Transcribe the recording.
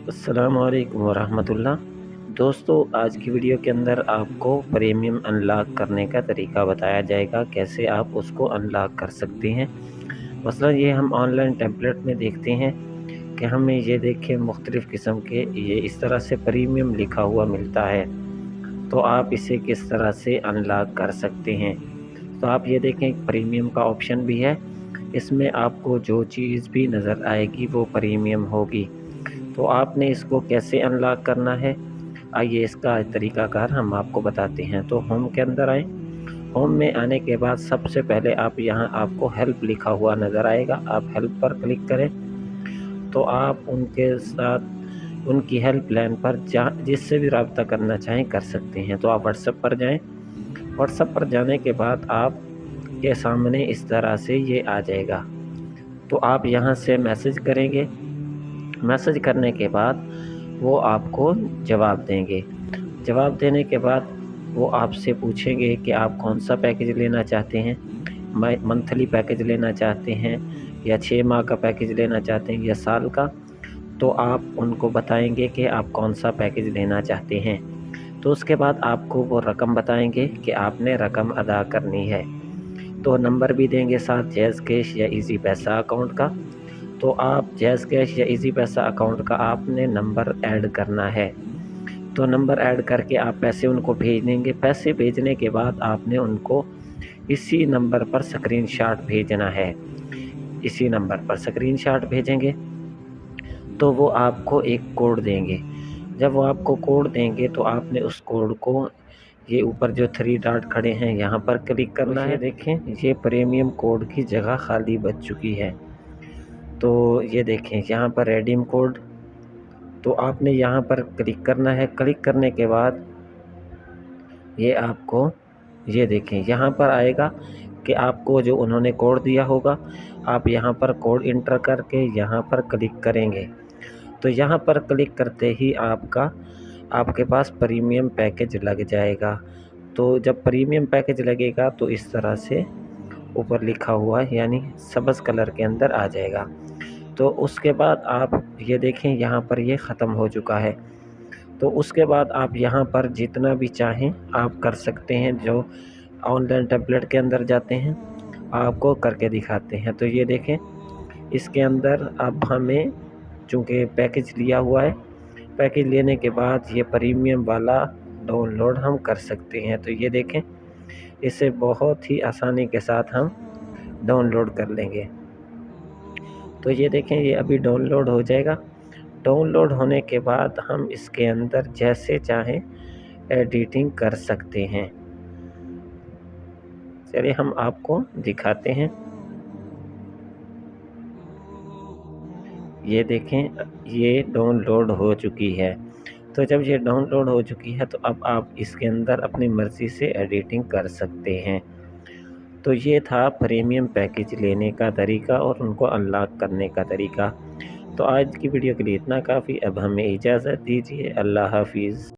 السلام علیکم ورحمۃ اللہ۔ دوستو، آج کی ویڈیو کے اندر آپ کو پریمیم انلاک کرنے کا طریقہ بتایا جائے گا، کیسے آپ اس کو انلاک کر سکتے ہیں۔ مثلا یہ ہم آن لائن ٹیمپلٹ میں دیکھتے ہیں کہ ہمیں یہ دیکھیں مختلف قسم کے یہ اس طرح سے پریمیم لکھا ہوا ملتا ہے، تو آپ اسے کس طرح سے انلاک کر سکتے ہیں۔ تو آپ یہ دیکھیں پریمیم کا آپشن بھی ہے، اس میں آپ کو جو چیز بھی نظر آئے گی وہ پریمیم ہوگی۔ تو آپ نے اس کو کیسے انلاک کرنا ہے، آئیے اس کا طریقہ کار ہم آپ کو بتاتے ہیں۔ تو ہوم کے اندر آئیں۔ ہوم میں آنے کے بعد سب سے پہلے یہاں آپ کو ہیلپ لکھا ہوا نظر آئے گا، آپ ہیلپ پر کلک کریں تو آپ ان کے ساتھ ان کی ہیلپ لائن پر جس سے بھی رابطہ کرنا چاہیں کر سکتے ہیں۔ تو آپ واٹس ایپ پر جائیں۔ واٹس ایپ پر جانے کے بعد آپ کے سامنے اس طرح سے یہ آ جائے گا، تو آپ یہاں سے میسج کریں گے۔ میسج کرنے کے بعد وہ آپ کو جواب دیں گے۔ جواب دینے کے بعد وہ آپ سے پوچھیں گے کہ آپ کون سا پیکیج لینا چاہتے ہیں، منتھلی پیکیج لینا چاہتے ہیں یا 6 ماہ کا پیکیج لینا چاہتے ہیں یا سال کا۔ تو آپ ان کو بتائیں گے کہ آپ کون سا پیکیج لینا چاہتے ہیں۔ تو اس کے بعد آپ کو وہ رقم بتائیں گے کہ آپ نے رقم ادا کرنی ہے۔ تو نمبر بھی دیں گے ساتھ، جیز کیش یا ایزی پیسہ اکاؤنٹ کا۔ تو آپ جیز کیش یا ایزی پیسہ اکاؤنٹ کا آپ نے نمبر ایڈ کرنا ہے۔ تو نمبر ایڈ کر کے آپ پیسے ان کو بھیج دیں گے۔ پیسے بھیجنے کے بعد آپ نے ان کو اسی نمبر پر اسکرین شاٹ بھیجنا ہے۔ اسی نمبر پر اسکرین شاٹ بھیجیں گے تو وہ آپ کو ایک کوڈ دیں گے۔ جب وہ آپ کو کوڈ دیں گے تو آپ نے اس کوڈ کو یہ اوپر جو 3 ڈاٹ کھڑے ہیں یہاں پر کلک کرنا ہے۔ دیکھیں یہ پریمیم کوڈ کی جگہ خالی بچ چکی ہے، تو یہ دیکھیں یہاں پر ریڈیم کوڈ، تو آپ نے یہاں پر کلک کرنا ہے۔ کلک کرنے کے بعد یہ آپ کو یہ دیکھیں یہاں پر آئے گا کہ آپ کو جو انہوں نے کوڈ دیا ہوگا، آپ یہاں پر کوڈ انٹر کر کے یہاں پر کلک کریں گے۔ تو یہاں پر کلک کرتے ہی آپ کے پاس پریمیم پیکیج لگ جائے گا۔ تو جب پریمیم پیکیج لگے گا تو اس طرح سے اوپر لکھا ہوا یعنی سبز کلر کے اندر آ جائے گا۔ تو اس کے بعد آپ یہ دیکھیں یہاں پر یہ ختم ہو چکا ہے۔ تو اس کے بعد آپ یہاں پر جتنا بھی چاہیں آپ کر سکتے ہیں۔ جو آن لائن ٹیمپلٹ کے اندر جاتے ہیں آپ کو کر کے دکھاتے ہیں۔ تو یہ دیکھیں اس کے اندر اب ہمیں چونکہ پیکیج لیا ہوا ہے، پیکیج لینے کے بعد یہ پریمیم والا ڈاؤن لوڈ ہم کر سکتے ہیں۔ تو یہ دیکھیں اسے بہت ہی آسانی کے ساتھ ہم ڈاؤن لوڈ کر لیں گے۔ تو یہ دیکھیں یہ ابھی ڈاؤن لوڈ ہو جائے گا۔ ڈاؤن لوڈ ہونے کے بعد ہم اس کے اندر جیسے چاہیں ایڈیٹنگ کر سکتے ہیں۔ چلیے ہم آپ کو دکھاتے ہیں۔ یہ دیکھیں یہ ڈاؤن لوڈ ہو چکی ہے۔ تو جب یہ ڈاؤن لوڈ ہو چکی ہے تو اب آپ اس کے اندر اپنی مرضی سے ایڈیٹنگ کر سکتے ہیں۔ تو یہ تھا پریمیم پیکیج لینے کا طریقہ اور ان کو انلاک کرنے کا طریقہ۔ تو آج کی ویڈیو کے لیے اتنا کافی، اب ہمیں اجازت دیجیے، اللہ حافظ۔